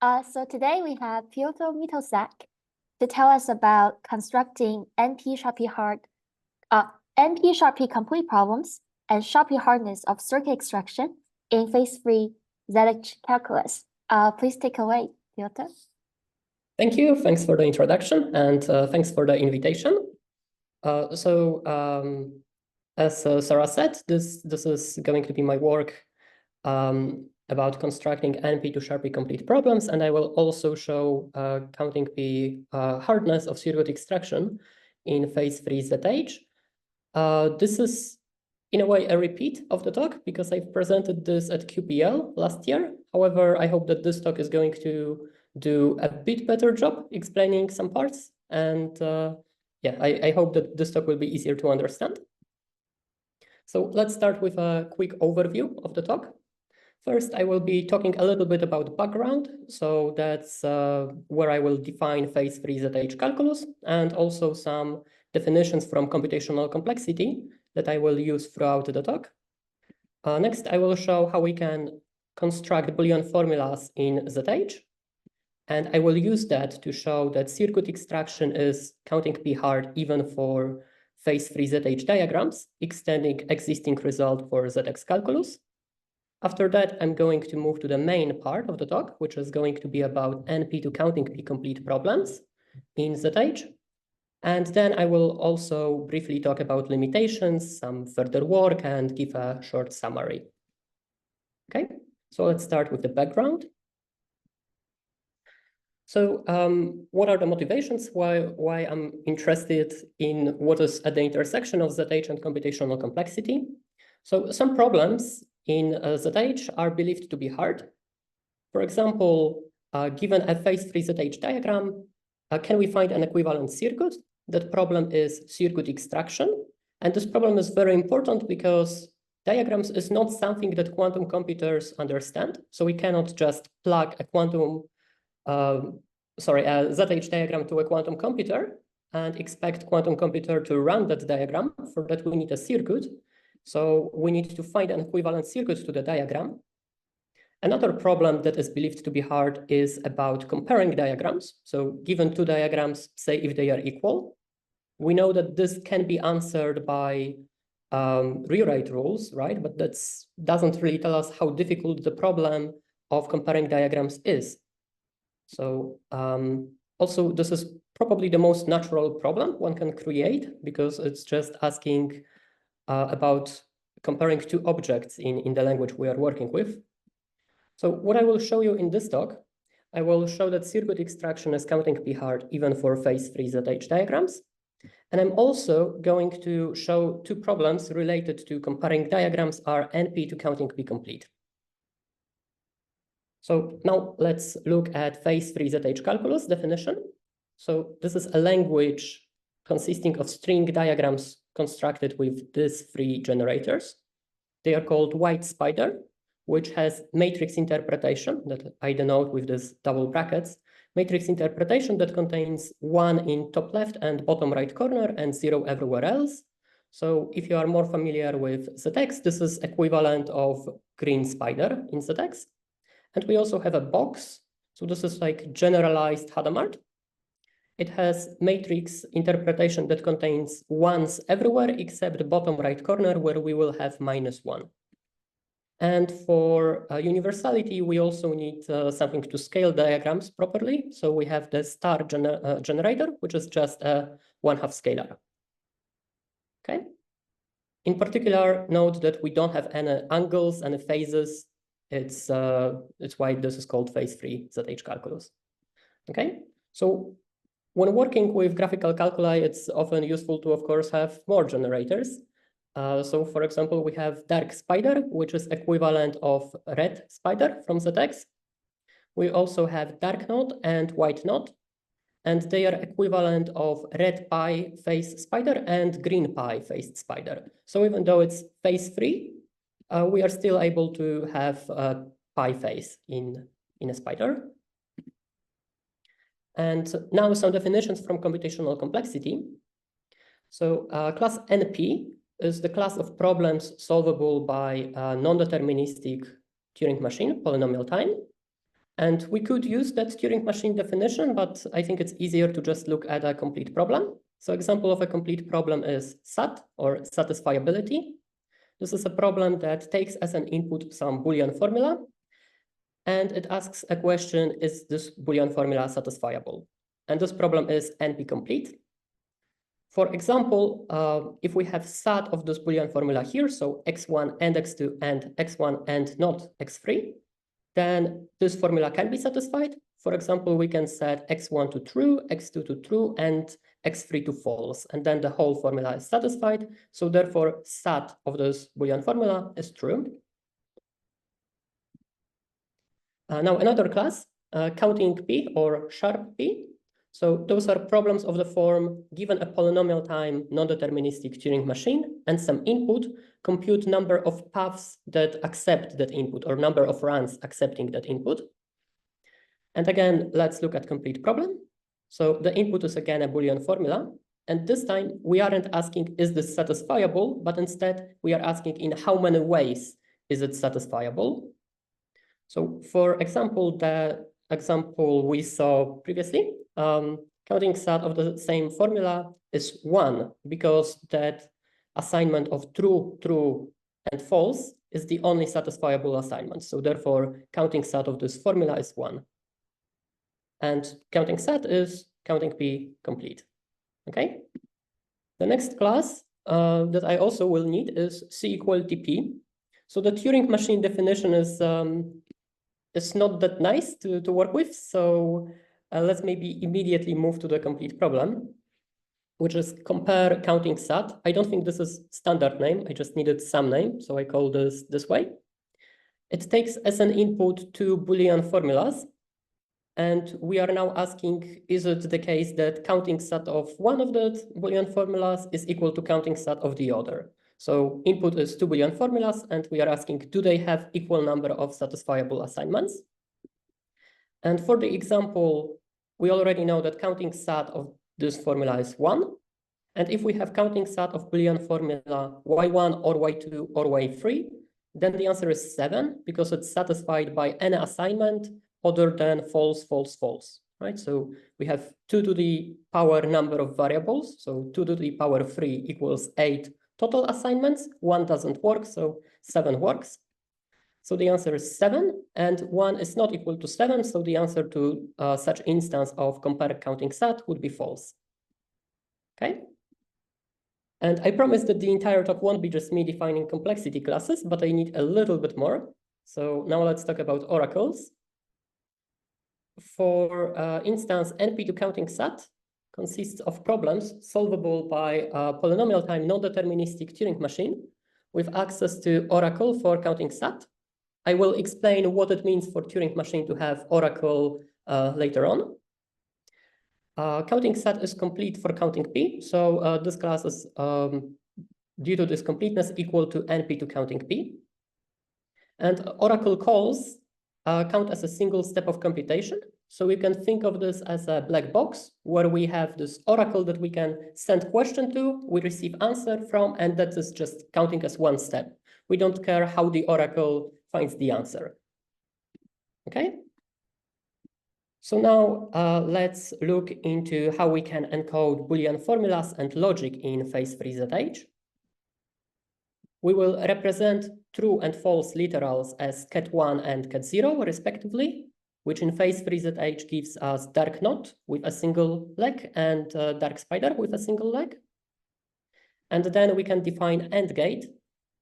So today we have Piotr Mitosek to tell us about constructing NP-Sharp complete problems and Sharp hardness of circuit extraction in phase-free ZH calculus. Please take away, Piotr. Thank you. Thanks for the introduction and thanks for the invitation. As Sarah said, this is going to be my work about constructing NP to Sharp complete problems, and I will also show counting the hardness of circuit extraction in phase-free ZH. This is, in a way, a repeat of the talk because I presented this at QPL last year. However, I hope that this talk is going to do a bit better job explaining some parts. And yeah, I hope that this talk will be easier to understand. So let's start with a quick overview of the talk. First, I will be talking a little bit about background. So that's where I will define phase-free ZH calculus and also some definitions from computational complexity that I will use throughout the talk. Next, I will show how we can construct Boolean formulas in ZH. And I will use that to show that circuit extraction is counting P hard even for phase-free ZH diagrams, extending existing result for ZX calculus. After that, I'm going to move to the main part of the talk, which is going to be about NP to counting P complete problems in ZH. And then I will also briefly talk about limitations, some further work, and give a short summary. Okay, so let's start with the background. So what are the motivations why I'm interested in what is at the intersection of ZH and computational complexity? So some problems in ZH are believed to be hard. For example, given a phase-free ZH diagram, can we find an equivalent circuit? That problem is circuit extraction. And this problem is very important because diagrams is not something that quantum computers understand. So we cannot just plug a ZH diagram to a quantum computer and expect quantum computer to run that diagram. For that, we need a circuit. So we need to find an equivalent circuit to the diagram. Another problem that is believed to be hard is about comparing diagrams. So given two diagrams, say if they are equal, we know that this can be answered by rewrite rules, right? But that doesn't really tell us how difficult the problem of comparing diagrams is. So also, this is probably the most natural problem one can create because it's just asking about comparing two objects in the language we are working with. So what I will show you in this talk, I will show that circuit extraction is counting P hard even for phase-free ZH diagrams. And I'm also going to show two problems related to comparing diagrams are NP to counting P complete. So now let's look at phase-free ZH calculus definition. So this is a language consisting of string diagrams constructed with these three generators. They are called white spider, which has matrix interpretation that I denote with these double brackets, matrix interpretation that contains 1 in top left and bottom right corner and 0 everywhere else. So if you are more familiar with ZX, this is equivalent of green spider in ZX. And we also have a box. So this is like generalized Hadamard. It has matrix interpretation that contains ones everywhere except the bottom right corner where we will have -1. And for universality, we also need something to scale diagrams properly. So we have the star generator, which is just a 1/2 scalar. Okay. In particular, note that we don't have any angles and phases. It's why this is called phase-free ZH calculus. Okay. So when working with graphical calculi, it's often useful to, of course, have more generators. So for example, we have dark spider, which is equivalent of red spider from ZX. We also have dark knot and white knot, and they are equivalent of red pie faced spider and green pie faced spider. So even though it's phase-free, we are still able to have a pie face in a spider. And now some definitions from computational complexity. So class NP is the class of problems solvable by a non-deterministic Turing machine, polynomial time. And we could use that Turing machine definition, but I think it's easier to just look at a complete problem. So example of a complete problem is SAT, or satisfiability. This is a problem that takes as an input some Boolean formula, and it asks a question, is this Boolean formula satisfiable? And this problem is NP-complete. For example, if we have SAT of this Boolean formula here, so x1 and x2 and x1 and not x3, then this formula can be satisfied. For example, we can set x1 to true, x2 to true, and x3 to false, and then the whole formula is satisfied. So therefore, SAT of this Boolean formula is true. Now another class, counting P or sharp P. So those are problems of the form, given a polynomial time non-deterministic Turing machine and some input, compute number of paths that accept that input or number of runs accepting that input. And again, let's look at complete problem. So the input is again a Boolean formula. And this time we aren't asking, is this satisfiable? But instead we are asking in how many ways is it satisfiable? So for example, the example we saw previously, counting SAT of the same formula is 1 because that assignment of true, true, and false is the only satisfiable assignment. So therefore, counting SAT of this formula is 1. And counting SAT is counting P complete. Okay. The next class that I also will need is C equality P. So the Turing machine definition is not that nice to work with. So let's maybe immediately move to the complete problem, which is compare counting SAT. I don't think this is standard name. I just needed some name. So I call this way. It takes as an input two Boolean formulas. And we are now asking, is it the case that counting SAT of one of the Boolean formulas is equal to counting SAT of the other? So input is two Boolean formulas, and we are asking, do they have equal number of satisfiable assignments? And for the example, we already know that counting SAT of this formula is 1. And if we have counting SAT of Boolean formula y1 or y2 or y3, then the answer is 7, because it's satisfied by any assignment other than false, false, false, right? So we have 2 to the power number of variables. So 2 to the power 3 equals 8 total assignments. 1 doesn't work, so 7 works. So the answer is 7, and 1 is not equal to 7. So the answer to such instance of compare counting SAT would be false. Okay. And I promise that the entire talk won't be just me defining complexity classes, but I need a little bit more. So now let's talk about oracles. For instance, NP to counting SAT consists of problems solvable by a polynomial time non-deterministic Turing machine with access to oracle for counting SAT. I will explain what it means for Turing machine to have oracle later on. Counting SAT is complete for counting P. So this class is, due to this completeness, equal to NP to counting P. And oracle calls count as a single step of computation. So we can think of this as a black box where we have this oracle that we can send question to, we receive answer from, and that is just counting as one step. We don't care how the oracle finds the answer. Okay. So now let's look into how we can encode Boolean formulas and logic in phase-free ZH. We will represent true and false literals as cat1 and cat0 respectively, which in phase-free ZH gives us dark knot with a single leg and dark spider with a single leg. And then we can define AND gate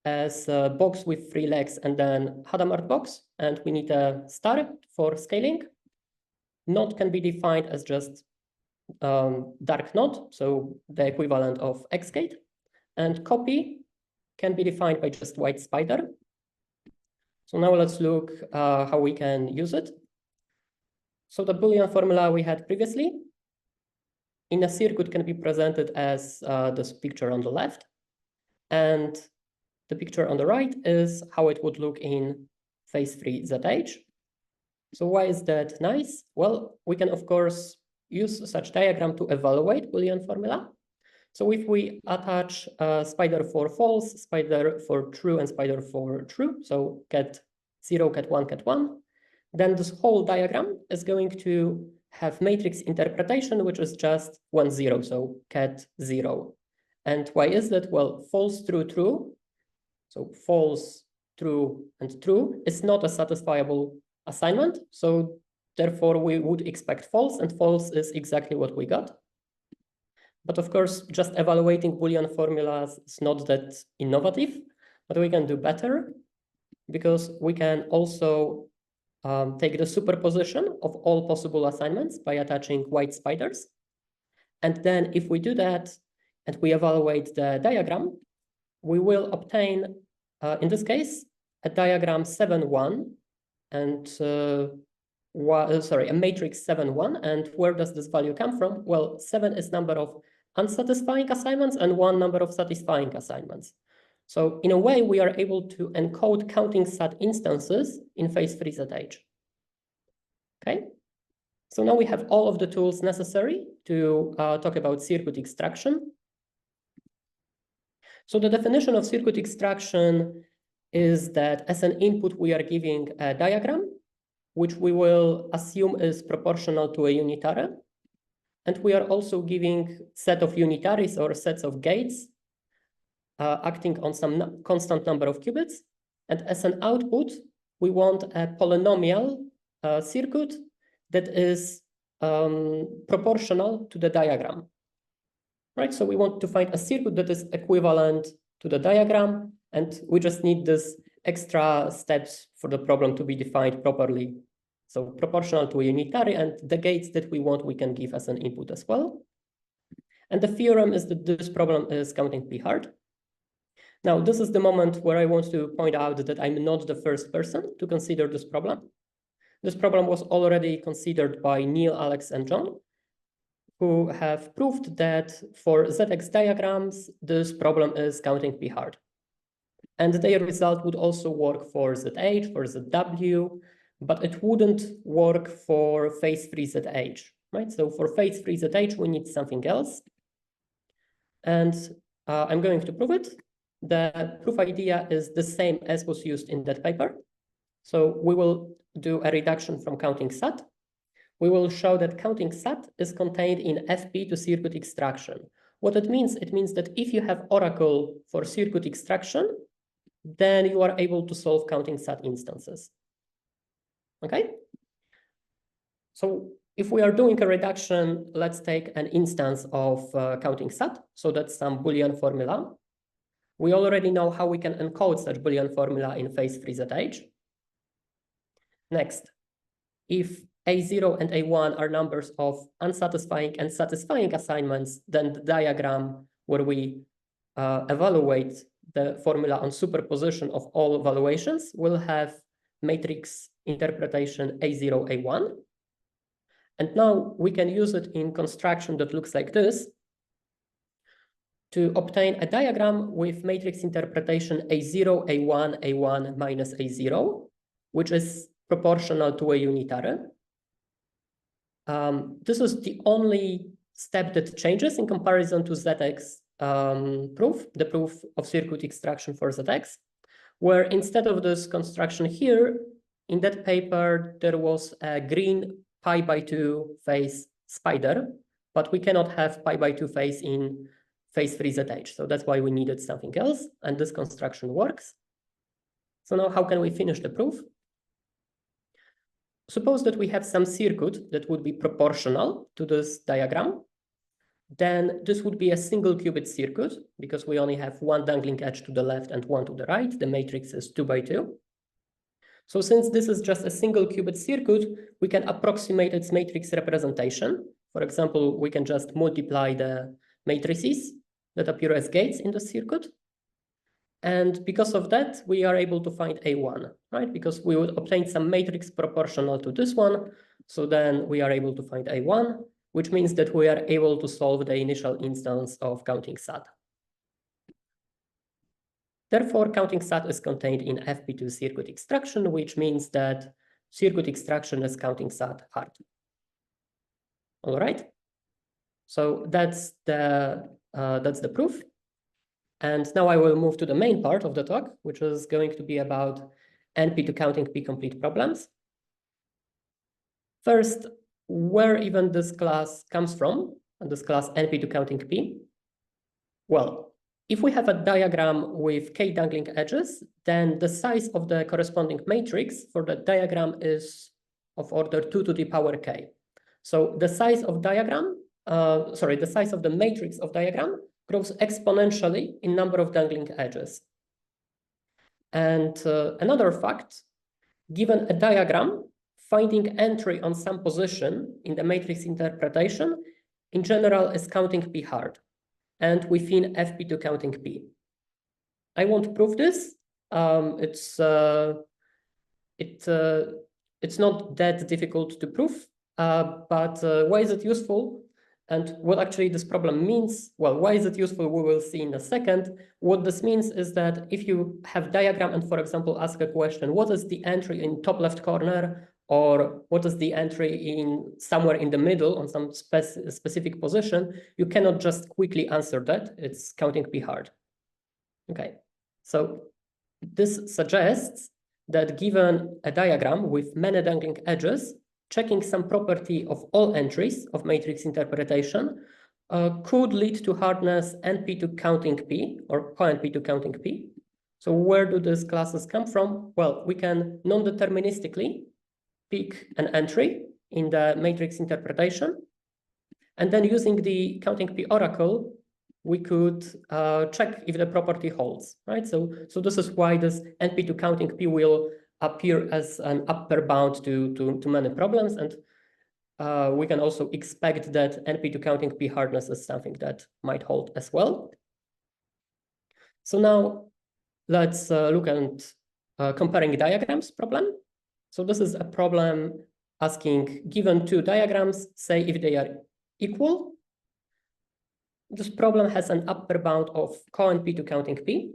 as a box with 3 legs and then Hadamard box, and we need a star for scaling. Knot can be defined as just dark knot, so the equivalent of X gate, and copy can be defined by just white spider. So now let's look how we can use it. So the Boolean formula we had previously in a circuit can be presented as this picture on the left, and the picture on the right is how it would look in phase-free ZH. So why is that nice? Well, we can, of course, use such diagram to evaluate Boolean formula. So if we attach spider for false, spider for true, and spider for true, so cat0, cat1, cat1, then this whole diagram is going to have matrix interpretation, which is just 1, 0, so cat 0. And why is that? Well, false, true, true. So false, true, and true is not a satisfiable assignment. So therefore, we would expect false, and false is exactly what we got. But of course, just evaluating Boolean formulas is not that innovative, but we can do better because we can also take the superposition of all possible assignments by attaching white spiders. And then if we do that and we evaluate the diagram, we will obtain, in this case, a diagram 7, 1, and a matrix 7, 1. And where does this value come from? Well, 7 is number of unsatisfying assignments and 1 number of satisfying assignments. So in a way, we are able to encode counting SAT instances in phase-free ZH. Okay, so now we have all of the tools necessary to talk about circuit extraction. So the definition of circuit extraction is that as an input, we are giving a diagram, which we will assume is proportional to a unitary. And we are also giving set of unitaries or sets of gates acting on some constant number of qubits. And as an output, we want a polynomial circuit that is proportional to the diagram. Right, so we want to find a circuit that is equivalent to the diagram, and we just need this extra steps for the problem to be defined properly. So proportional to a unitary, and the gates that we want, we can give as an input as well. And the theorem is that this problem is counting P hard. Now, this is the moment where I want to point out that I'm not the first person to consider this problem. This problem was already considered by Neil, Alex, and John, who have proved that for ZX diagrams, this problem is counting P hard. And their result would also work for ZH, for ZW, but it wouldn't work for phase-free ZH, right? So for phase-free ZH, we need something else. And I'm going to prove it. The proof idea is the same as was used in that paper. So we will do a reduction from counting SAT. We will show that counting SAT is contained in FP to circuit extraction. What it means that if you have Oracle for circuit extraction, then you are able to solve counting SAT instances. Okay? So if we are doing a reduction, let's take an instance of counting SAT. So that's some Boolean formula. We already know how we can encode such Boolean formula in phase-free ZH. Next, if A0 and A1 are numbers of unsatisfying and satisfying assignments, then the diagram where we evaluate the formula on superposition of all evaluations will have matrix interpretation A0, A1. And now we can use it in construction that looks like this to obtain a diagram with matrix interpretation A0, A1, A1 minus A0, which is proportional to a unitary. This is the only step that changes in comparison to ZX proof, the proof of circuit extraction for ZX, where instead of this construction here, in that paper, there was a green pi/2 phase spider, but we cannot have pi/2 phase in phase-free ZH. So that's why we needed something else, and this construction works. So now how can we finish the proof? Suppose that we have some circuit that would be proportional to this diagram. Then this would be a single qubit circuit because we only have one dangling edge to the left and one to the right. The matrix is 2×2. So since this is just a single qubit circuit, we can approximate its matrix representation. For example, we can just multiply the matrices that appear as gates in the circuit. And because of that, we are able to find A1, right? Because we would obtain some matrix proportional to this one. So then we are able to find A1, which means that we are able to solve the initial instance of counting SAT. Therefore, counting SAT is contained in FP2 circuit extraction, which means that circuit extraction is counting SAT hard. All right. So that's the proof. And now I will move to the main part of the talk, which is going to be about NP to counting P complete problems. First, where even this class comes from, and this class NP to counting P. Well, if we have a diagram with k dangling edges, then the size of the corresponding matrix for the diagram is of order 2 to the power k. So the size of the size of the matrix of diagram grows exponentially in number of dangling edges. And another fact, given a diagram, finding entry on some position in the matrix interpretation, in general, is counting P hard, and within FP to counting P. I won't prove this. It's not that difficult to prove, but why is it useful? And what actually this problem means, well, why is it useful, we will see in a second. What this means is that if you have diagram and, for example, ask a question, what is the entry in top left corner, or what is the entry in somewhere in the middle on some specific position, you cannot just quickly answer that. It's counting P hard. Okay, so this suggests that given a diagram with many dangling edges, checking some property of all entries of matrix interpretation could lead to hardness NP to counting P, or co-NP to counting P. So where do these classes come from? Well, we can non-deterministically pick an entry in the matrix interpretation, and then using the counting P oracle, we could check if the property holds, right? So this is why this NP to counting P will appear as an upper bound to many problems, and we can also expect that NP to counting P hardness is something that might hold as well. So now let's look at comparing diagrams problem. So this is a problem asking, given two diagrams, say if they are equal. This problem has an upper bound of co-NP to counting P.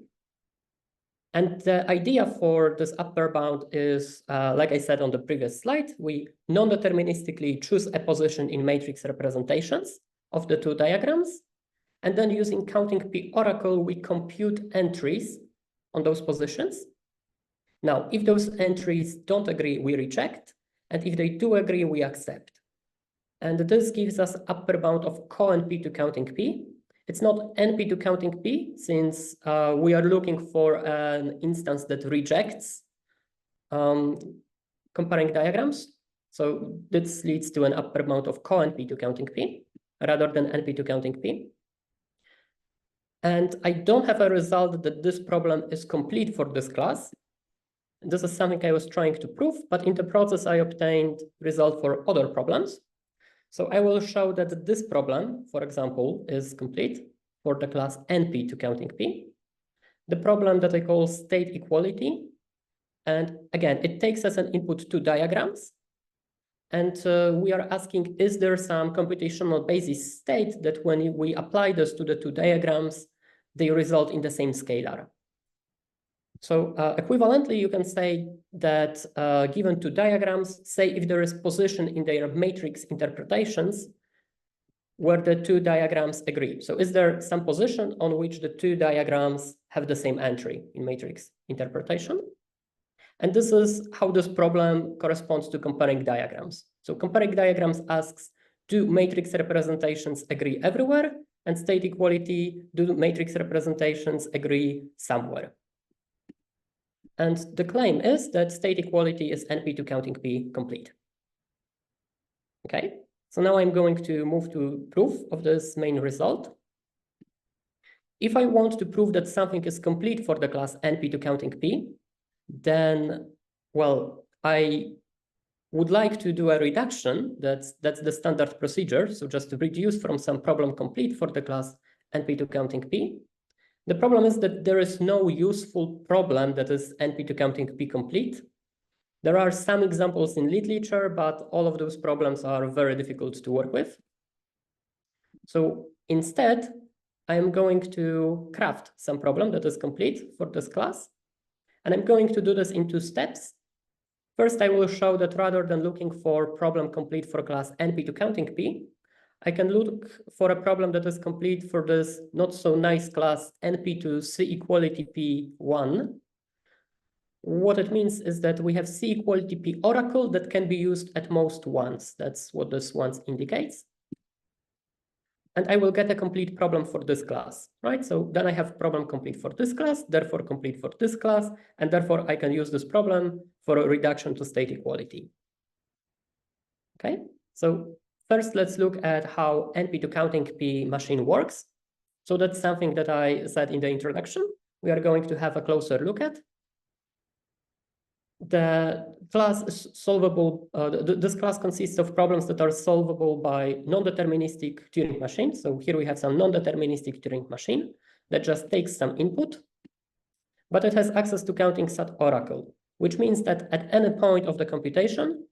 And the idea for this upper bound is, like I said on the previous slide, we non-deterministically choose a position in matrix representations of the two diagrams. And then using counting P oracle, we compute entries on those positions. Now, if those entries don't agree, we reject. And if they do agree, we accept. And this gives us upper bound of co-NP to counting P. It's not NP to counting P, since we are looking for an instance that rejects comparing diagrams. So this leads to an upper bound of co-NP to counting P rather than NP to counting P. And I don't have a result that this problem is complete for this class. This is something I was trying to prove, but in the process, I obtained result for other problems. So I will show that this problem, for example, is complete for the class NP to counting P. The problem that I call state equality. And again, it takes as an input two diagrams. And we are asking, is there some computational basis state that when we apply this to the two diagrams, they result in the same scalar? So equivalently, you can say that given two diagrams, say if there is position in their matrix interpretations where the two diagrams agree. So is there some position on which the two diagrams have the same entry in matrix interpretation? And this is how this problem corresponds to comparing diagrams. So comparing diagrams asks, do matrix representations agree everywhere? And state equality, do matrix representations agree somewhere? And the claim is that state equality is NP to counting P complete. Okay, so now I'm going to move to proof of this main result. If I want to prove that something is complete for the class NP to counting P, then, well, I would like to do a reduction. That's the standard procedure. So just to reduce from some problem complete for the class NP to counting P. The problem is that there is no useful problem that is NP to counting P complete. There are some examples in literature, but all of those problems are very difficult to work with. So instead, I am going to craft some problem that is complete for this class. And I'm going to do this in two steps. First, I will show that rather than looking for problem complete for class NP to counting P, I can look for a problem that is complete for this not so nice class NP to C equality P1, what it means is that we have C equal to P oracle that can be used at most once. That's what this once indicates. And I will get a complete problem for this class, right? So then I have problem complete for this class, therefore complete for this class, and therefore I can use this problem for a reduction to state equality. Okay, so first let's look at how NP to counting P machine works. So that's something that I said in the introduction. We are going to have a closer look at. The class is solvable. This class consists of problems that are solvable by non-deterministic Turing machine. So here we have some non-deterministic Turing machine that just takes some input, but it has access to counting sat oracle, which means that at any point of the computation,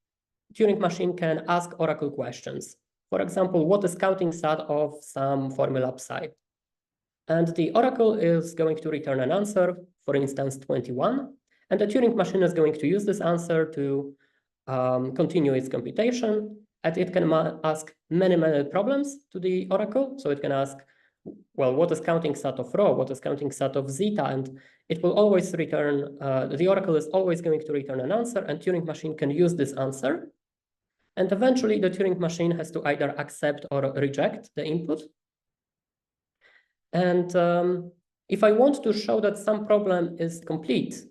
Turing machine can ask oracle questions. For example, what is counting sat of some formula psi? And the oracle is going to return an answer, for instance, 21. And the Turing machine is going to use this answer to continue its computation. And it can ask many, many problems to the oracle. So it can ask, well, what is counting sat of rho? What is counting sat of zeta? And it will always return, the oracle is always going to return an answer, and Turing machine can use this answer. And eventually the Turing machine has to either accept or reject the input. And if I want to show that some problem is complete,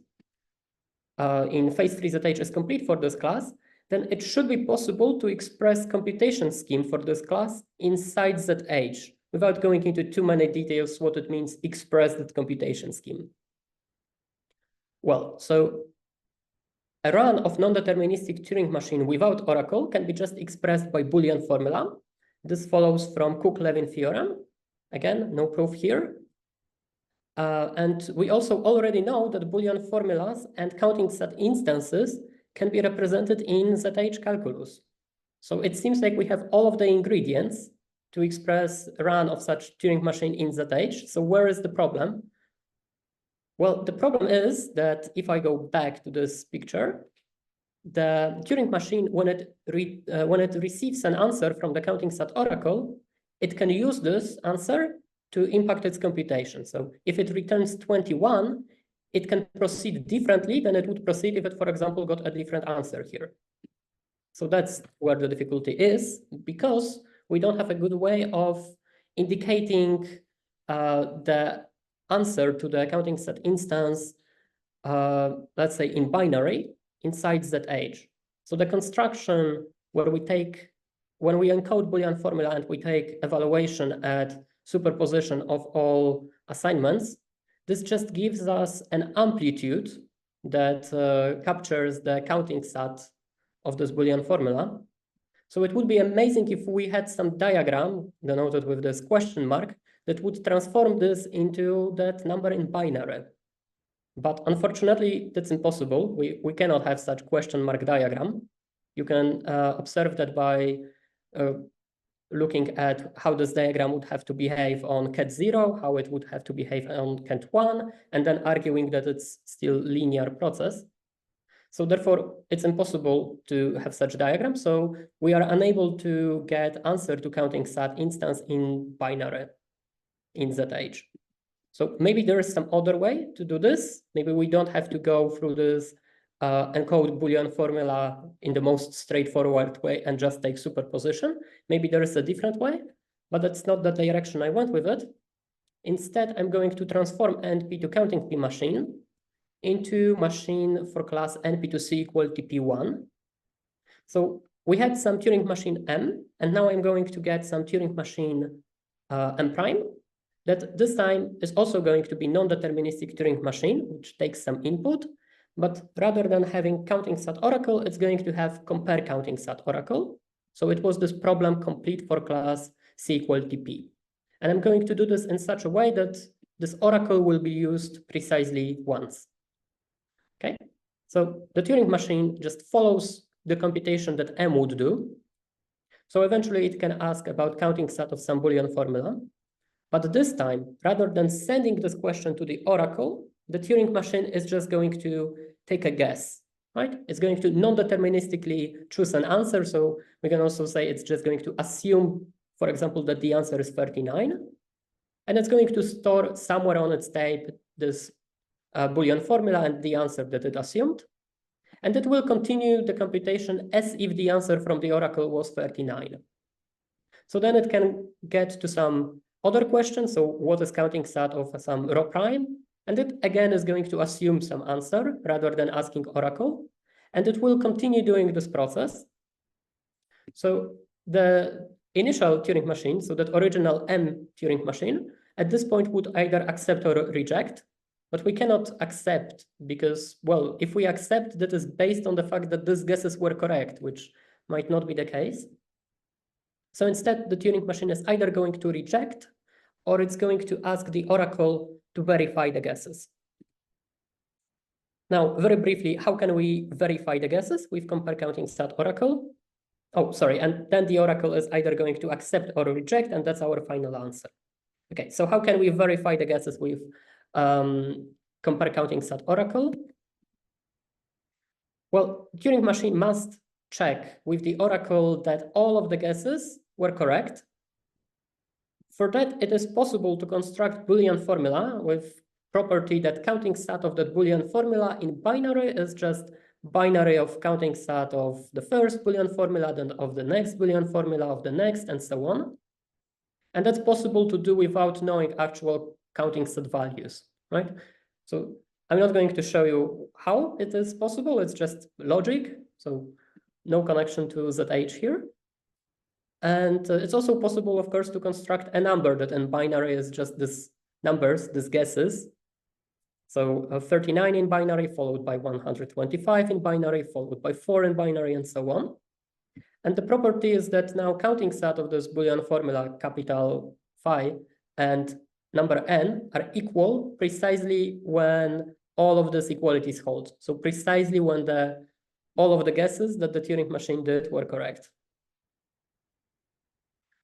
in phase 3 that H is complete for this class, then it should be possible to express computation scheme for this class inside that H without going into too many details what it means express that computation scheme. Well, so a run of non-deterministic Turing machine without oracle can be just expressed by Boolean formula. This follows from Cook-Levin theorem. Again, no proof here. And we also already know that Boolean formulas and counting set instances can be represented in ZH calculus. So it seems like we have all of the ingredients to express a run of such Turing machine in ZH. So where is the problem? Well, the problem is that if I go back to this picture, the Turing machine, when it receives an answer from the counting set oracle, it can use this answer to impact its computation. So if it returns 21, it can proceed differently than it would proceed if it, for example, got a different answer here. So that's where the difficulty is, because we don't have a good way of indicating the answer to the counting set instance, let's say in binary, inside ZH. So the construction where we take, when we encode Boolean formula and we take evaluation at superposition of all assignments, this just gives us an amplitude that captures the counting sat of this Boolean formula. So it would be amazing if we had some diagram denoted with this question mark that would transform this into that number in binary. But unfortunately, that's impossible. We cannot have such question mark diagram. You can observe that by looking at how this diagram would have to behave on cat 0, how it would have to behave on cat 1, and then arguing that it's still linear process. So therefore, it's impossible to have such diagram. So we are unable to get answer to counting sat instance in binary in ZH. So maybe there is some other way to do this. Maybe we don't have to go through this encode Boolean formula in the most straightforward way and just take superposition. Maybe there is a different way, but that's not the direction I went with it. Instead, I'm going to transform NP to counting P machine into machine for class NP to C equal to P1. So we had some Turing machine M, and now I'm going to get some Turing machine M prime, that this time is also going to be non-deterministic Turing machine, which takes some input. But rather than having counting sat oracle, it's going to have compare counting sat oracle. So it was this problem complete for class C equal to P. And I'm going to do this in such a way that this oracle will be used precisely once. Okay, so the Turing machine just follows the computation that M would do. So eventually it can ask about counting sat of some Boolean formula. But this time, rather than sending this question to the oracle, the Turing machine is just going to take a guess, right? It's going to non-deterministically choose an answer. So we can also say it's just going to assume, for example, that the answer is 39. And it's going to store somewhere on its tape this Boolean formula and the answer that it assumed. And it will continue the computation as if the answer from the oracle was 39. So then it can get to some other question. So what is counting sat of some row prime? And it again is going to assume some answer rather than asking oracle. And it will continue doing this process. So the initial Turing machine, so that original M Turing machine, at this point would either accept or reject. But we cannot accept because, well, if we accept, that is based on the fact that these guesses were correct, which might not be the case. So instead, the Turing machine is either going to reject or it's going to ask the oracle to verify the guesses. Now, very briefly, how can we verify the guesses with compare counting sat oracle? Oh, sorry, and then the oracle is either going to accept or reject, and that's our final answer. Okay, so how can we verify the guesses with compare counting sat oracle? Well, Turing machine must check with the oracle that all of the guesses were correct. For that, it is possible to construct Boolean formula with property that counting sat of that Boolean formula in binary is just binary of counting sat of the first Boolean formula, then of the next Boolean formula, of the next, and so on. And that's possible to do without knowing actual counting sat values, right? So I'm not going to show you how it is possible. It's just logic. So no connection to ZH here. And it's also possible, of course, to construct a number that in binary is just this numbers, these guesses. So 39 in binary, followed by 125 in binary, followed by 4 in binary, and so on. And the property is that now counting sat of this Boolean formula, capital phi, and number n are equal precisely when all of these equalities hold. So precisely when all of the guesses that the Turing machine did were correct.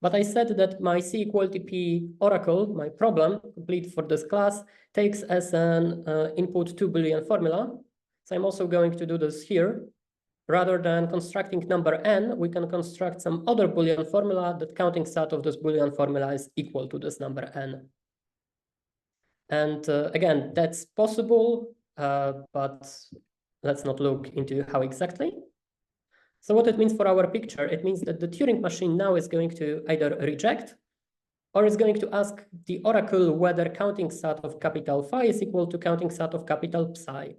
But I said that my C equality P oracle, my problem complete for this class, takes as an input 2 Boolean formula. So I'm also going to do this here. Rather than constructing number n, we can construct some other Boolean formula that counting sat of this Boolean formula is equal to this number n. And again, that's possible, but let's not look into how exactly. So what it means for our picture, it means that the Turing machine now is going to either reject or is going to ask the oracle whether counting sat of capital phi is equal to counting sat of capital psi.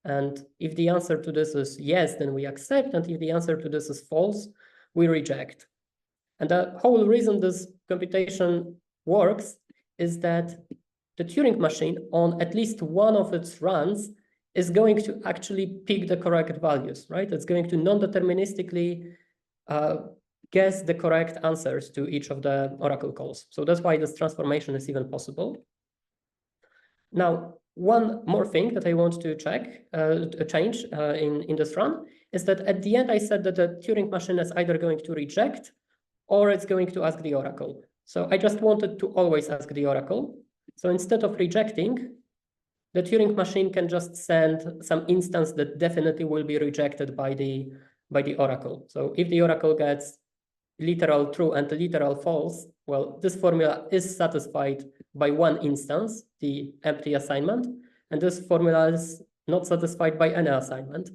And if the answer to this is yes, then we accept. And if the answer to this is false, we reject. And the whole reason this computation works is that the Turing machine on at least one of its runs is going to actually pick the correct values, right? It's going to non-deterministically guess the correct answers to each of the oracle calls. So that's why this transformation is even possible. Now, one more thing that I want to change in this run is that at the end, I said that the Turing machine is either going to reject or it's going to ask the oracle. So I just wanted to always ask the oracle. So instead of rejecting, the Turing machine can just send some instance that definitely will be rejected by the oracle. So if the oracle gets literal true and literal false, well, this formula is satisfied by one instance, the empty assignment, and this formula is not satisfied by any assignment.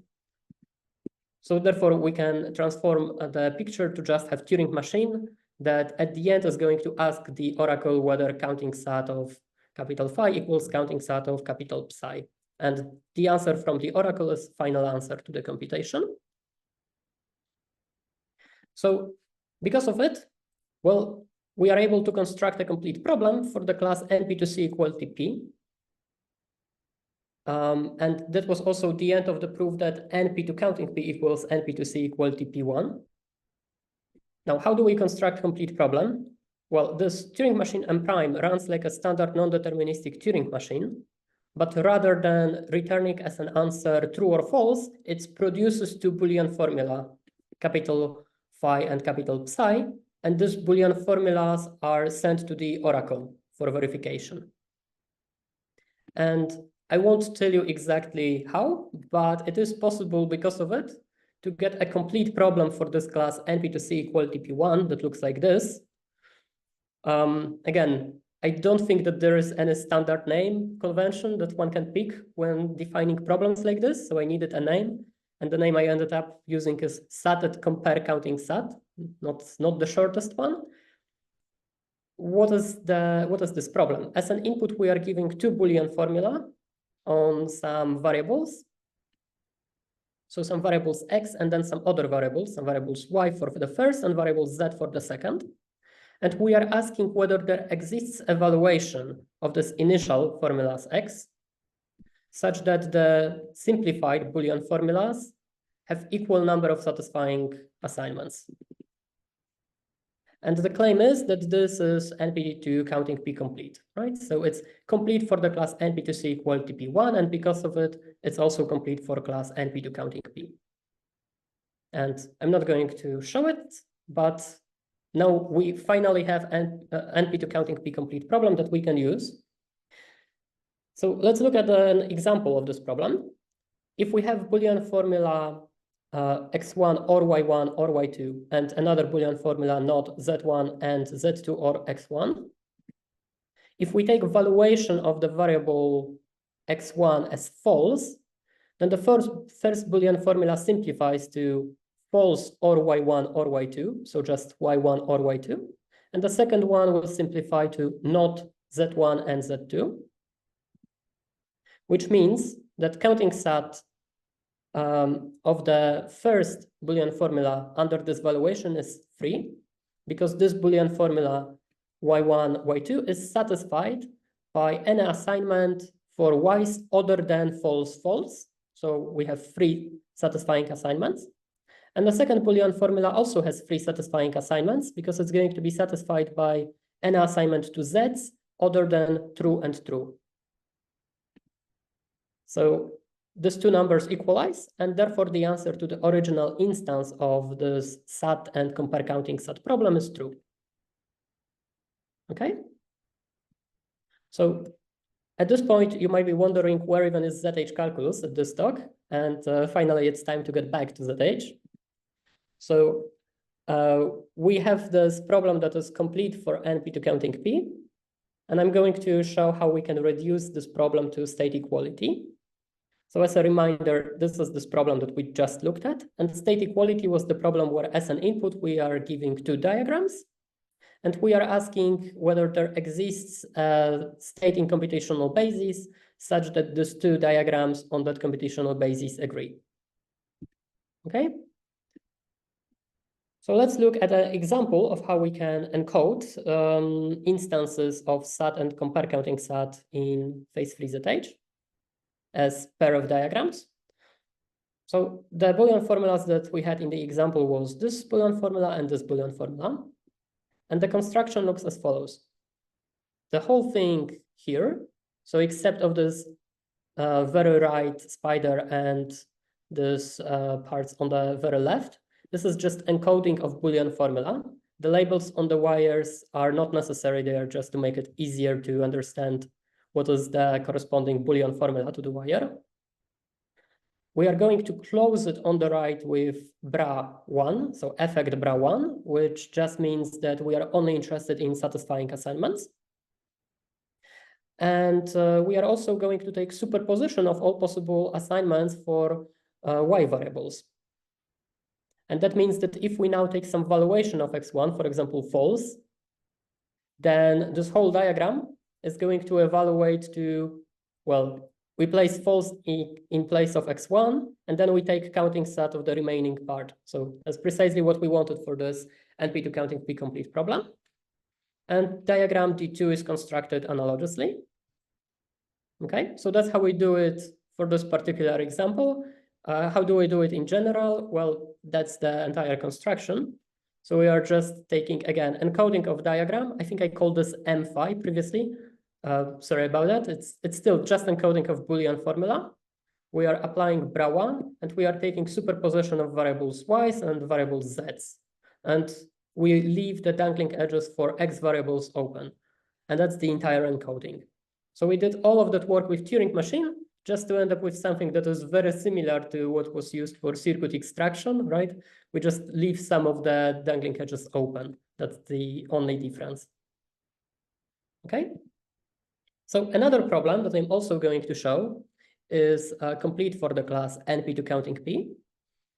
So therefore, we can transform the picture to just have Turing machine that at the end is going to ask the oracle whether counting sat of capital phi equals counting sat of capital psi. And the answer from the oracle is final answer to the computation. So because of it, well, we are able to construct a complete problem for the class NP to C equality P. And that was also the end of the proof that NP to counting P equals NP to C equality P1. Now, how do we construct complete problem? Well, this Turing machine M prime runs like a standard non-deterministic Turing machine, but rather than returning as an answer true or false, it produces two Boolean formula, capital phi and capital psi, and these Boolean formulas are sent to the oracle for verification. And I won't tell you exactly how, but it is possible because of it to get a complete problem for this class NP to C equality P1 that looks like this. Again, I don't think that there is any standard name convention that one can pick when defining problems like this. So I needed a name, and the name I ended up using is sat@compare counting sat, not the shortest one. What is this problem? As an input, we are giving two Boolean formula on some variables. So some variables x and then some other variables, some variables y for the first and variables z for the second. And we are asking whether there exists evaluation of this initial formulas x such that the simplified Boolean formulas have equal number of satisfying assignments. And the claim is that this is NP2 counting P complete, right? So it's complete for the class NP2C equal to P1, and because of it, it's also complete for class NP2 counting P. And I'm not going to show it, but now we finally have NP2 counting P complete problem that we can use. So let's look at an example of this problem. If we have Boolean formula x1 or y1 or y2, and another Boolean formula not z1 and z2 or x1. If we take valuation of the variable x1 as false, then the first Boolean formula simplifies to false or y1 or y2, so just y1 or y2. And the second one will simplify to not z1 and z2, which means that counting sat of the first Boolean formula under this valuation is free, because this Boolean formula y1, y2 is satisfied by any assignment for y's other than false, false. So we have free satisfying assignments. And the second Boolean formula also has free satisfying assignments because it's going to be satisfied by any assignment to z's other than true and true. So these two numbers equalize, and therefore the answer to the original instance of this sat and compare counting sat problem is true. Okay? So at this point, you might be wondering where even is ZH calculus at this talk, and finally it's time to get back to ZH. So we have this problem that is complete for NP2 counting P, and I'm going to show how we can reduce this problem to state equality. So as a reminder, this is this problem that we just looked at, and state equality was the problem where as an input, we are giving two diagrams, and we are asking whether there exists a state in computational basis such that these two diagrams on that computational basis agree. Okay? So let's look at an example of how we can encode instances of sat and compare counting sat in phase-free ZH as pair of diagrams. So the Boolean formulas that we had in the example was this Boolean formula and this Boolean formula. And the construction looks as follows. The whole thing here, so except of this very right spider and this parts on the very left, this is just encoding of Boolean formula. The labels on the wires are not necessary. They are just to make it easier to understand what is the corresponding Boolean formula to the wire. We are going to close it on the right with bra1, so effect bra1, which just means that we are only interested in satisfying assignments. And we are also going to take superposition of all possible assignments for y variables. And that means that if we now take some valuation of x1, for example, false, then this whole diagram is going to evaluate to, well, we place false in place of x1, and then we take counting sat of the remaining part. So that's precisely what we wanted for this NP2 counting P complete problem. And diagram D2 is constructed analogously. Okay, so that's how we do it for this particular example. How do we do it in general? Well, that's the entire construction. So we are just taking, again, encoding of diagram. I think I called this M5 previously. Sorry about that. It's still just encoding of Boolean formula. We are applying bra1, and we are taking superposition of variables y's and variables z's. And we leave the dangling edges for x variables open. And that's the entire encoding. So we did all of that work with Turing Machine just to end up with something that is very similar to what was used for circuit extraction, right? We just leave some of the dangling edges open. That's the only difference. Okay. So another problem that I'm also going to show is complete for the class NP to counting P.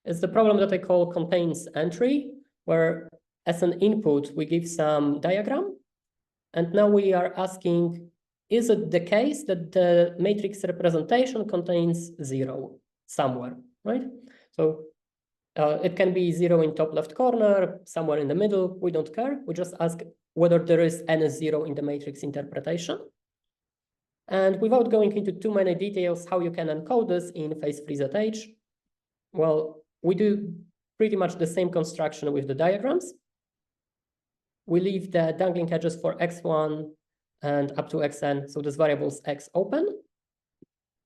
It's the problem that I call contains entry, where as an input, we give some diagram. And now we are asking, is it the case that the matrix representation contains 0 somewhere, right? So it can be 0 in top left corner, somewhere in the middle, we don't care. We just ask whether there is any 0 in the matrix interpretation. And without going into too many details, how you can encode this in phase-free-ZH, well, we do pretty much the same construction with the diagrams. We leave the dangling edges for x1 and up to xn, so this variables x open.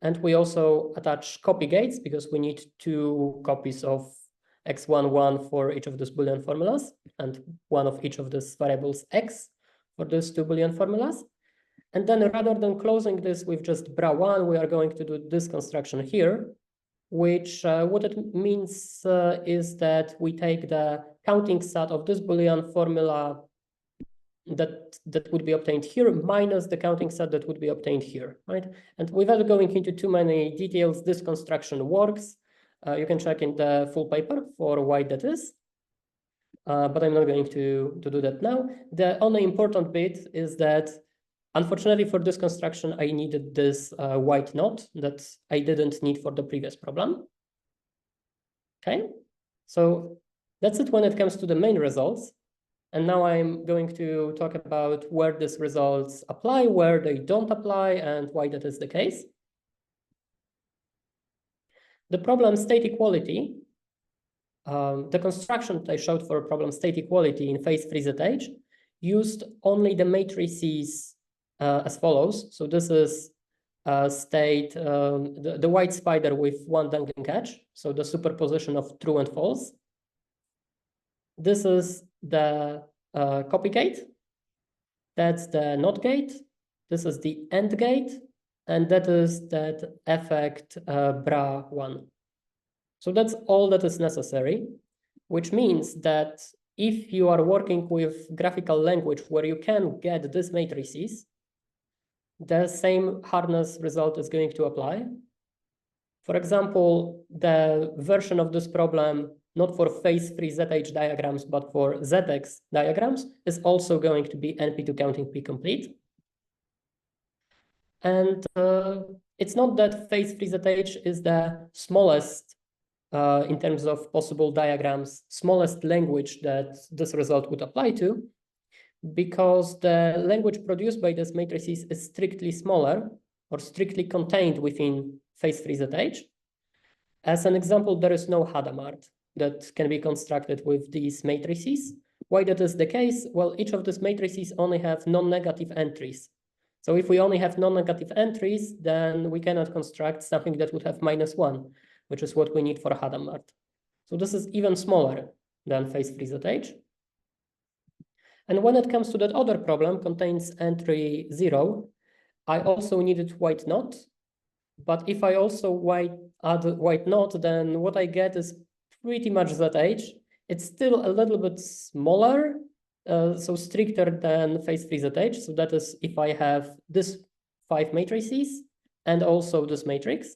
And we also attach copy gates because we need 2 copies of x11 for each of these Boolean formulas and 1 of each of these variables x for these 2 Boolean formulas. And then rather than closing this with just bra1, we are going to do this construction here, which what it means is that we take the counting set of this Boolean formula that would be obtained here minus the counting set that would be obtained here, right? And without going into too many details, this construction works. You can check in the full paper for why that is. But I'm not going to do that now. The only important bit is that unfortunately for this construction, I needed this white knot that I didn't need for the previous problem. Okay, so that's it when it comes to the main results. And now I'm going to talk about where these results apply, where they don't apply, and why that is the case. The problem state equality, the construction that I showed for problem state equality in phase-free-ZH used only the matrices as follows. So this is state, the white spider with 1 dangling edge, so the superposition of true and false. This is the copy gate. That's the NOT gate. This is the AND gate. And that is that effect bra1. So that's all that is necessary, which means that if you are working with graphical language where you can get these matrices, the same hardness result is going to apply. For example, the version of this problem, not for phase-free-ZH diagrams, but for ZX diagrams, is also going to be NP to counting P complete. And it's not that phase-free-ZH is the smallest in terms of possible diagrams, smallest language that this result would apply to, because the language produced by these matrices is strictly smaller or strictly contained within phase-free-ZH. As an example, there is no Hadamard that can be constructed with these matrices. Why that is the case? Well, each of these matrices only have non-negative entries. So if we only have non-negative entries, then we cannot construct something that would have -1, which is what we need for Hadamard. So this is even smaller than phase-free-ZH. And when it comes to that other problem, contains entry 0, I also needed white knot. But if I also add white knot, then what I get is pretty much ZH. It's still a little bit smaller, so stricter than phase-free-ZH. So that is if I have this 5 matrices and also this matrix.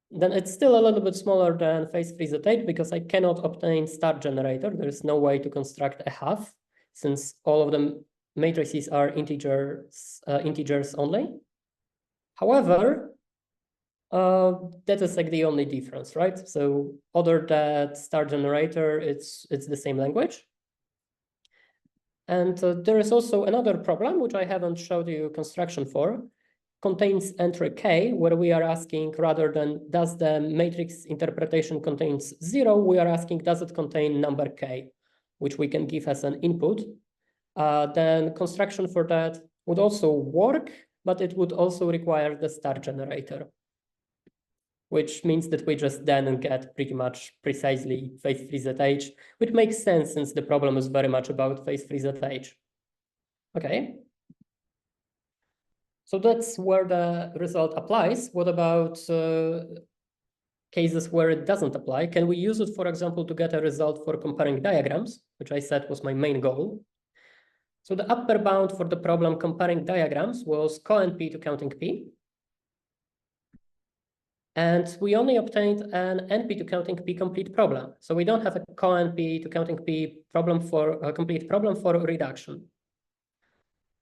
Then it's still a little bit smaller than phase-free-ZH because I cannot obtain star generator. There is no way to construct a half since all of the matrices are integers only. However, that is like the only difference, right? So other than star generator, it's the same language. And there is also another problem, which I haven't showed you construction for, contains entry k, where we are asking rather than does the matrix interpretation contains 0, we are asking does it contain number k, which we can give as an input. Then construction for that would also work, but it would also require the star generator, which means that we just then get pretty much precisely phase-free-ZH, which makes sense since the problem is very much about phase-free-ZH. Okay. So that's where the result applies. What about cases where it doesn't apply? Can we use it, for example, to get a result for comparing diagrams, which I said was my main goal? So the upper bound for the problem comparing diagrams was co-NP to counting P. And we only obtained an NP to counting P complete problem. So we don't have a co-NP to counting P problem for a complete problem for reduction.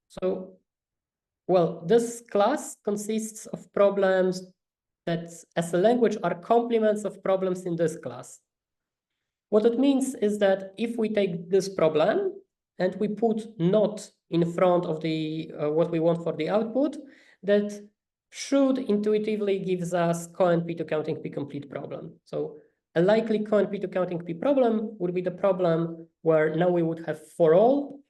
So, well, this class consists of problems that as a language are complements of problems in this class. What it means is that if we take this problem and we put not in front of the what we want for the output, that should intuitively gives us co-NP to counting P complete problem. So a likely co-NP to counting P problem would be the problem where now we would have for all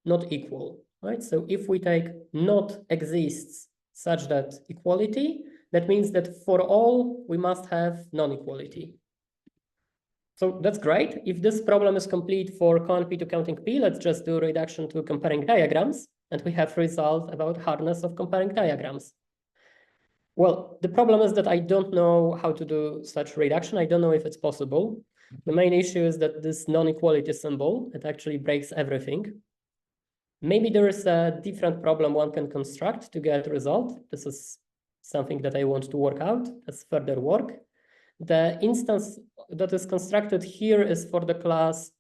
not equal, right? So if we take not exists such that equality, that means that for all we must have non-equality. So that's great. If this problem is complete for co-NP to counting P, let's just do reduction to comparing diagrams, and we have result about hardness of comparing diagrams. Well, the problem is that I don't know how to do such reduction. I don't know if it's possible. The main issue is that this non-equality symbol, it actually breaks everything. Maybe there is a different problem one can construct to get a result. This is something that I want to work out as further work. The instance that is constructed here is for the class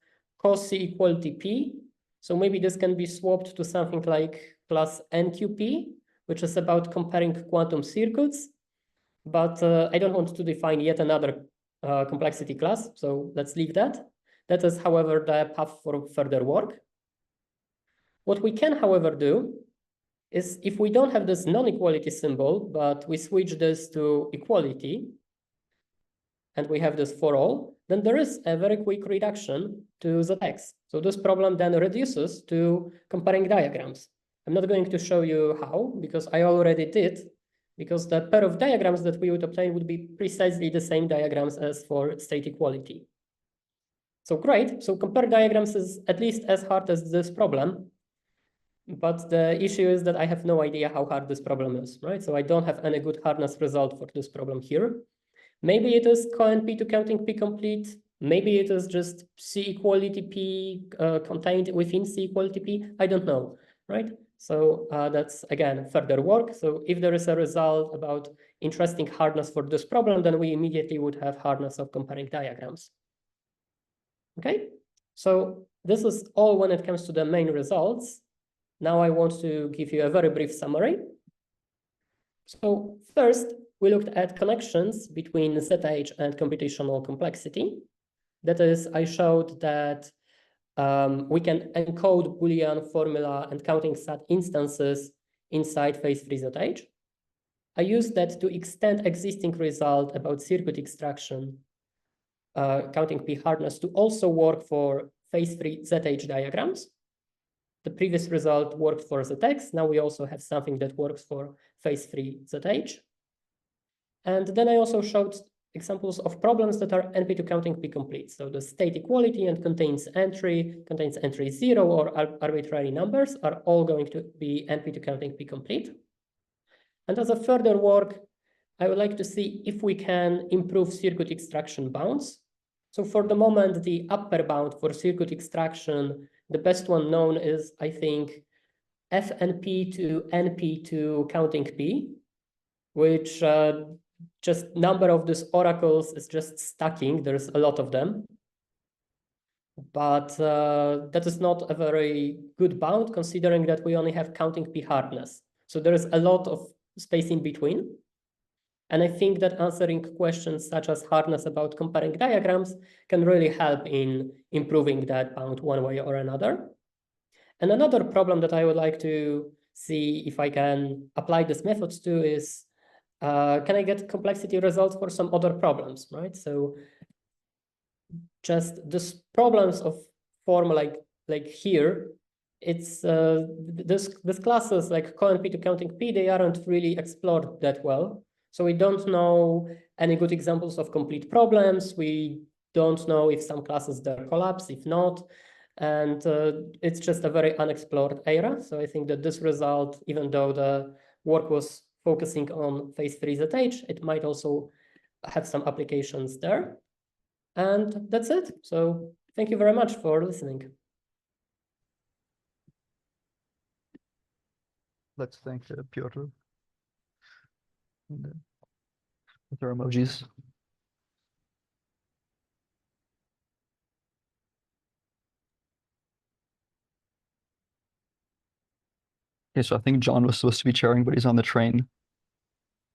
cos equality P. So maybe this can be swapped to something like class NQP, which is about comparing quantum circuits. But I don't want to define yet another complexity class, so let's leave that. That is, however, the path for further work. What we can, however, do is if we don't have this non-equality symbol, but we switch this to equality, and we have this for all, then there is a very quick reduction to ZX. So this problem then reduces to comparing diagrams. I'm not going to show you how, because I already did, because the pair of diagrams that we would obtain would be precisely the same diagrams as for state equality. So great, so compare diagrams is at least as hard as this problem, but the issue is that I have no idea how hard this problem is, right? So I don't have any good hardness result for this problem here. Maybe it is co-NP to counting P complete. Maybe it is just C equality P contained within C equality P. I don't know, right? So that's, again, further work. So if there is a result about interesting hardness for this problem, then we immediately would have hardness of comparing diagrams. Okay, so this is all when it comes to the main results. Now I want to give you a very brief summary. So first, we looked at connections between ZH and computational complexity. That is, I showed that we can encode Boolean formula and counting sat instances inside phase-free ZH. I used that to extend existing result about circuit extraction, counting P hardness, to also work for phase-free ZH diagrams. The previous result worked for ZX. Now we also have something that works for phase-free ZH. And then I also showed examples of problems that are NP to counting P complete. So the state equality and contains entry 0 or arbitrary numbers are all going to be NP to counting P complete. And as a further work, I would like to see if we can improve circuit extraction bounds. So for the moment, the upper bound for circuit extraction, the best one known is, I think, FNP to NP to counting P, which just number of these oracles is just stacking. There's a lot of them. But that is not a very good bound, considering that we only have counting P hardness. So there is a lot of space in between. And I think that answering questions such as hardness about comparing diagrams can really help in improving that bound one way or another. And another problem that I would like to see if I can apply these methods to is, can I get complexity results for some other problems, right? So just these problems of form like here, it's this classes like co-NP to counting P, they aren't really explored that well. So we don't know any good examples of complete problems. We don't know if some classes there collapse, if not. And it's just a very unexplored area. So I think that this result, even though the work was focusing on phase-free ZH, it might also have some applications there. And that's it. So thank you very much for listening. Let's thank Piotr. And, with our emojis. Okay, so I think John was supposed to be chairing, but he's on the train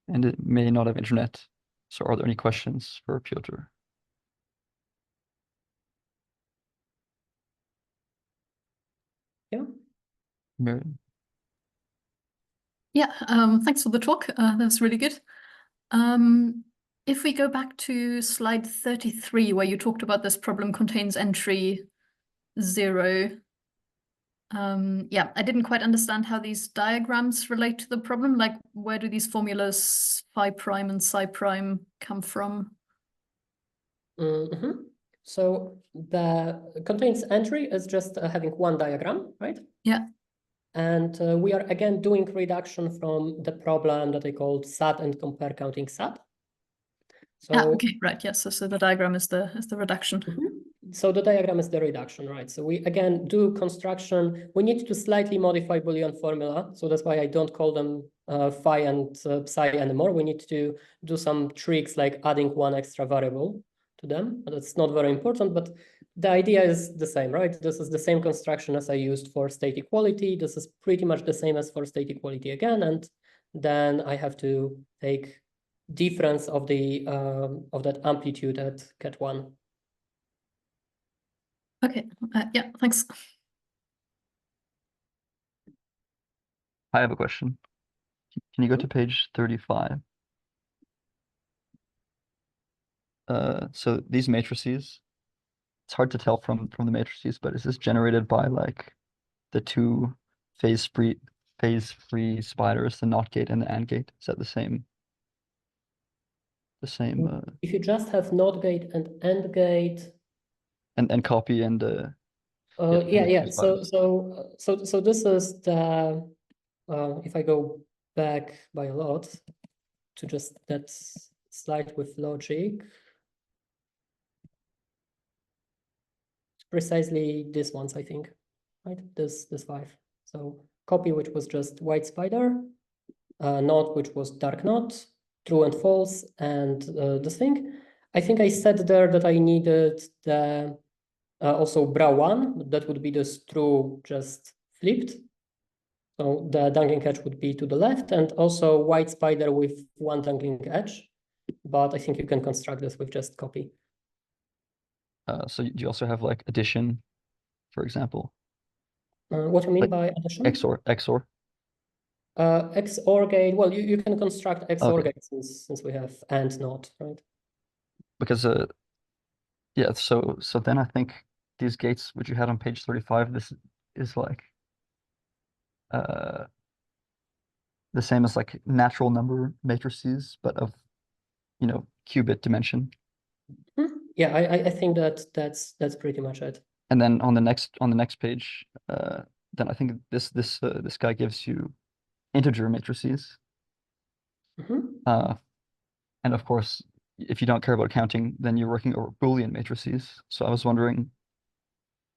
and it may not have internet. So are there any questions for Piotr? Yeah. Miriam. Yeah, thanks for the talk. That was really good. If we go back to slide 33, where you talked about this problem contains entry 0. Yeah, I didn't quite understand how these diagrams relate to the problem. Like, where do these formulas phi prime and psi prime come from? So the contains entry is just having one diagram, right? Yeah. And we are again doing reduction from the problem that I called SAT and compare counting SAT. So okay, right, yes. So the diagram is the reduction. So the diagram is the reduction, right? So we again do construction. We need to slightly modify Boolean formula. So that's why I don't call them phi and psi anymore. We need to do some tricks like adding one extra variable to them. That's not very important, but the idea is the same, right? This is the same construction as I used for state equality. This is pretty much the same as for state equality again. And then I have to take difference of the of that amplitude at cat1. Okay, yeah, thanks. I have a question. Can you go to page 35? So these matrices, it's hard to tell from the matrices, but is this generated by like the two phase-free spiders, the NOT gate and the AND gate? Is that the same? If you just have NOT gate and AND gate, and copy and yeah. So this is the if I go back by a lot to just that slide with logic, precisely this ones, I think, right? This 5. So copy, which was just white spider, NOT, which was dark NOT, true and false, and this thing. I think I said there that I needed the also bra1, that would be this true just flipped. So the dangling edge would be to the left, and also white spider with one dangling edge. But I think you can construct this with just copy. So do you also have like addition, for example? What do you mean like by addition? XOR. XOR gate. Well, you can construct XOR Okay. gate since we have AND NOT, right? Because yeah, so then I think these gates which you had on page 35, this is like the same as like natural number matrices, but of qubit dimension. Yeah, I think that's pretty much it. And then on the next page, then I think this guy gives you integer matrices. And of course, if you don't care about counting, then you're working over Boolean matrices. So I was wondering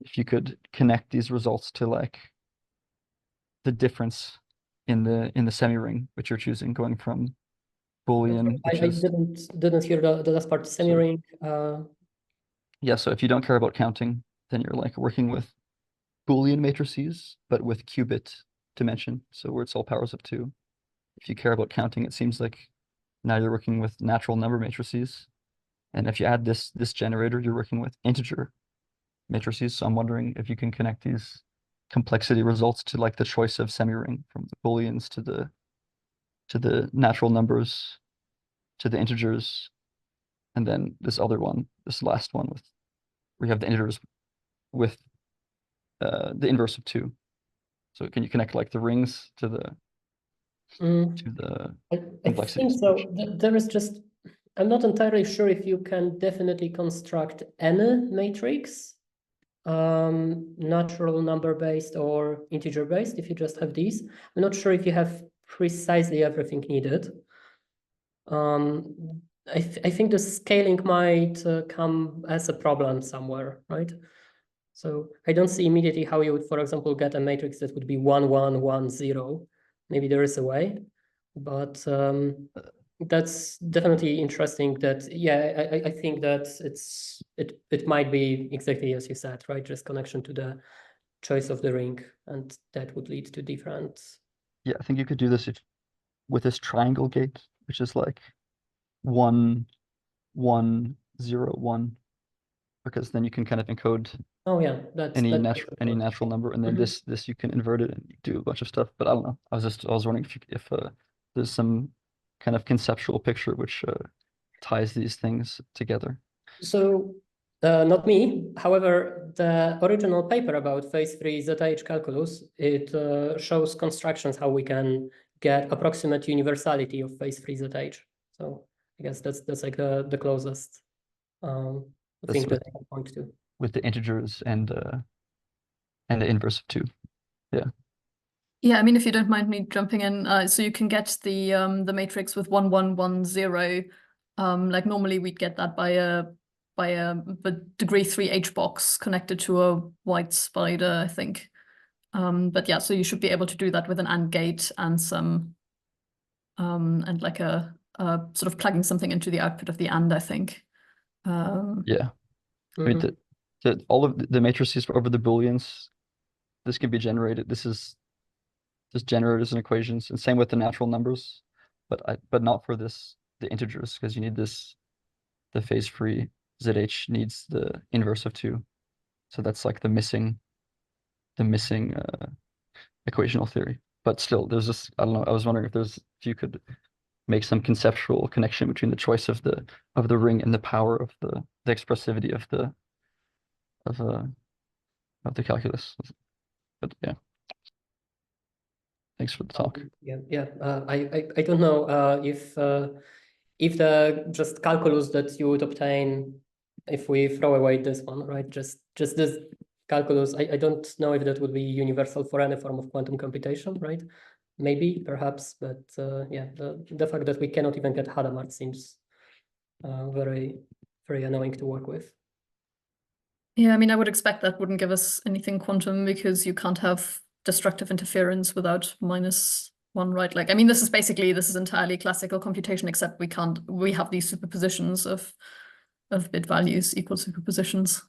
if you could connect these results to like the difference in the semi-ring which you're choosing, going from Boolean, which I is didn't hear the last part, semi-ring. Yeah, so if you don't care about counting, then you're like working with Boolean matrices, but with qubit dimension, so where it's all powers of 2. If you care about counting, it seems like now you're working with natural number matrices. And if you add this generator, you're working with integer matrices. So I'm wondering if you can connect these complexity results to like the choice of semi-ring, from the Booleans to the natural numbers to the integers, and then this last one where you have the integers with the inverse of 2. So can you connect like the rings to the complexity? I think so. There is just, I'm not entirely sure if you can definitely construct any matrix, natural number based or integer based, if you just have these. I'm not sure if you have precisely everything needed. I think the scaling might come as a problem somewhere, right? So I don't see immediately how you would, for example, get a matrix that would be 1, 1, 1, 0. maybe there is a way, but that's definitely interesting. That I think that it might be exactly as you said, right? Just connection to the choice of the ring, and that would lead to different. Yeah, I think you could do this with this triangle gate, which is like 1, 1, 0, 1, because then you can kind of encode Yeah, any natural number, and then this you can invert it and do a bunch of stuff. But I don't know. I was wondering if there's some kind of conceptual picture which ties these things together. So not me. However, the original paper about phase-free ZH calculus, it shows constructions how we can get approximate universality of phase-free ZH. So I guess that's like the closest thing that I can point to. With the integers and the inverse of 2. Yeah. Yeah, I mean, if you don't mind me jumping in, so you can get the matrix with 1, 1, 1, 0. Like normally we'd get that by a degree 3 H box connected to a white spider, I think. But yeah, so you should be able to do that with an AND gate and some and like a sort of plugging something into the output of the AND, I think. Yeah. I mean, all of the matrices over the booleans, this can be generated. This is just generators and equations, and same with the natural numbers, but not for the integers, because you need this. The phase-free ZH needs the inverse of 2, so that's like the missing equational theory. But still, there's this. I don't know. I was wondering if you could make some conceptual connection between the choice of the ring and the power of the expressivity of the calculus. But yeah, thanks for the talk. I don't know if the just calculus that you would obtain if we throw away this one, right? Just this calculus. I don't know if that would be universal for any form of quantum computation, right? Maybe, perhaps, but yeah, the fact that we cannot even get Hadamard seems very, very annoying to work with. Yeah, I mean, I would expect that wouldn't give us anything quantum because you can't have destructive interference without -1, right? Like, I mean, this is entirely classical computation, except we have these superpositions of bit values, equal superpositions.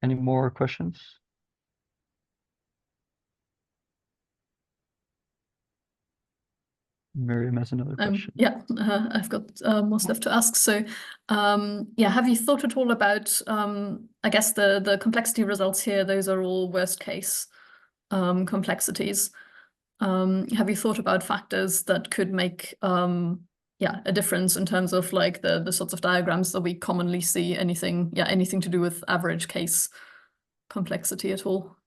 Any more questions? Miriam has another question. Yeah, I've got more stuff to ask. So, yeah, have you thought at all about, I guess the complexity results here, those are all worst case complexities. Have you thought about factors that could make, yeah, a difference in terms of like the sorts of diagrams that we commonly see, anything to do with average case complexity at all?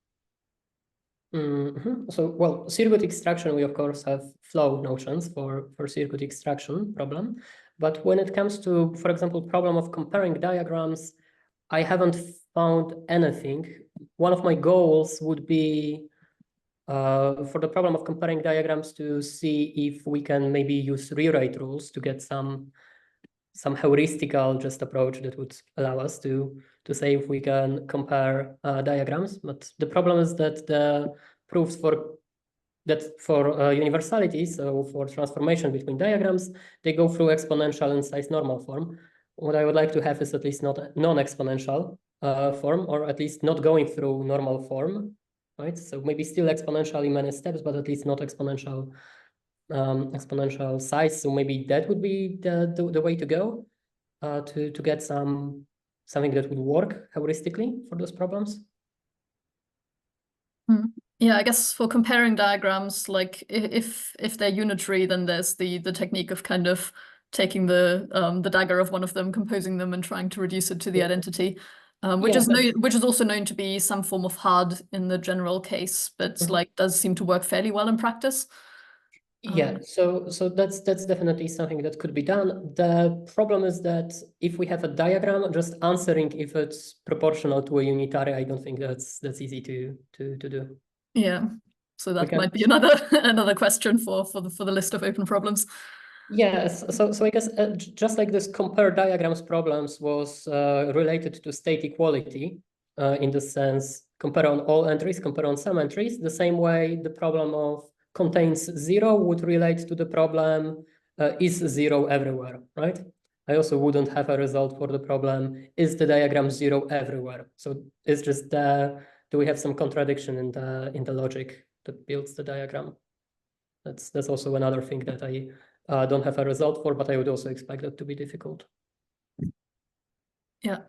So, well, circuit extraction, we of course have flow notions for circuit extraction problem. But when it comes to, for example, problem of comparing diagrams, I haven't found anything. One of my goals would be for the problem of comparing diagrams to see if we can maybe use rewrite rules to get some heuristical just approach that would allow us to say if we can compare diagrams. But the problem is that the proofs for universality, so for transformation between diagrams, they go through exponential and size normal form. What I would like to have is at least not non-exponential form, or at least not going through normal form, right? So maybe still exponential in many steps, but at least not exponential size. So maybe that would be the way to go to get something that would work heuristically for those problems. Yeah, I guess for comparing diagrams, like if they're unitary, then there's the technique of kind of taking the dagger of one of them, composing them, and trying to reduce it to the identity, which is also known to be some form of hard in the general case, but like does seem to work fairly well in practice. Yeah, so that's definitely something that could be done. The problem is that if we have a diagram, just answering if it's proportional to a unitary, I don't think that's easy to do. Yeah, so that might be another question for the list of open problems. Yes, so I guess just like this compare diagrams problems was related to state equality in the sense compare on all entries, compare on some entries, the same way the problem of contains zero would relate to the problem is zero everywhere, right? I also wouldn't have a result for the problem is the diagram zero everywhere. So it's just do we have some contradiction in the logic that builds the diagram? That's also another thing that I don't have a result for, but I would also expect that to be difficult. Yeah.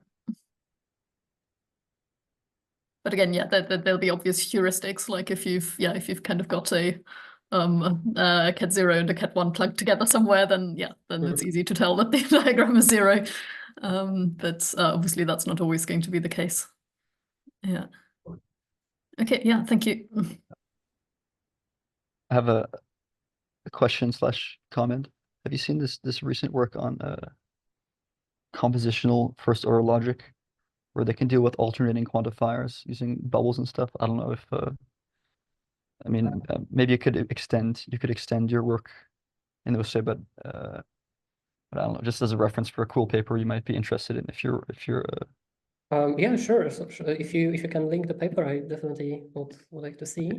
But again, yeah, there'll be obvious heuristics, like if you've kind of got a cat 0 and a cat 1 plugged together somewhere, then it's easy to tell that the diagram is 0. But obviously that's not always going to be the case. Yeah. Okay, yeah, thank you. I have a question / comment. Have you seen this recent work on compositional first order logic, where they can deal with alternating quantifiers using bubbles and stuff? I don't know if I mean maybe you could extend your work in those way, but I don't know, just as a reference for a cool paper you might be interested in if you're yeah, sure. So if you can link the paper, I definitely would like to see.